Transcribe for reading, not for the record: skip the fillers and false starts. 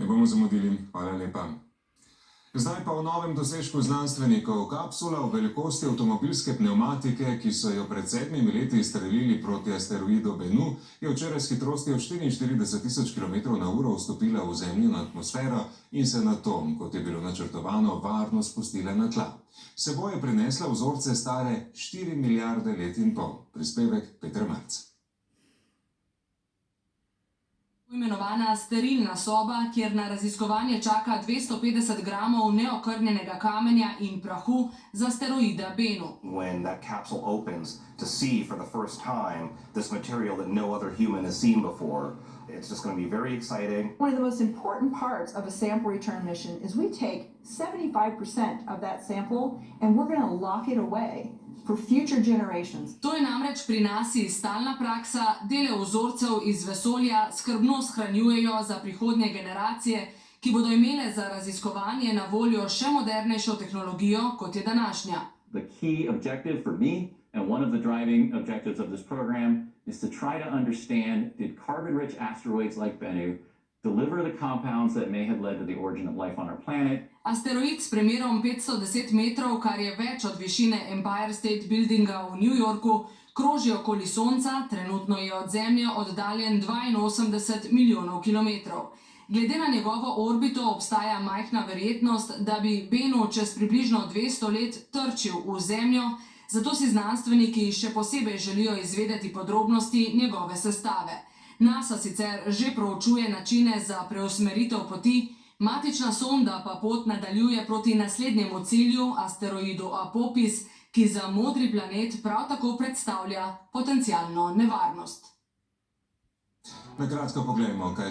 bomo zamudili. Hvala lepa. Zdaj pa o novem dosežku znanstvenikov. Kapsula v velikosti avtomobilske pnevmatike, ki so jo pred 7 leti izstrelili proti asteroidu Bennu, je včeraj s hitrostjo 44.000 km/h vstopila v Zemljino atmosfero in se nato, kot je bilo načrtovano, varno spustila na tla. S seboj je prinesla vzorce stare 4 milijarde let in pol. Prispevek Peter Marc. Imenovana sterilna soba, kjer na raziskovanje čaka 250 gramov neokrnjenega kamenja in prahu z asteroida Bennu. When that capsule opens to see for the first time this material that no other human has seen before, it's just going to be very exciting. One of the most important parts of a sample return mission is we take 75% of that sample and we're going to lock it away for future generations. To je namreč pri nasi stalna praksa, dele vzorcev iz vesolja skrbno shranjujejo za prihodnje generacije, ki bodo imele za raziskovanje na voljo še modernejšo tehnologijo, kot je današnja. The key objective for me and one of the driving objectives of this program is to try to understand, did carbon-rich asteroids like Bennu deliver the compounds that may have led to the origin of life on our planet? Asteroid s premerom 510 metrov, kar je več od višine Empire State Buildinga v New Yorku, kroži okoli Sonca, trenutno je od Zemlje oddaljen 82 milijonov kilometrov. Glede na njegovo orbito obstaja majhna verjetnost, da bi Bennu čez približno 200 let trčil v Zemljo, zato si znanstveniki še posebej želijo izvedeti podrobnosti njegove sestave. NASA sicer že proučuje načine za preusmeritev poti, matična sonda pa pot nadaljuje proti naslednjemu cilju, asteroidu Apopis, ki za modri planet prav tako predstavlja potencialno nevarnost. Na kratko pogledajmo, kaj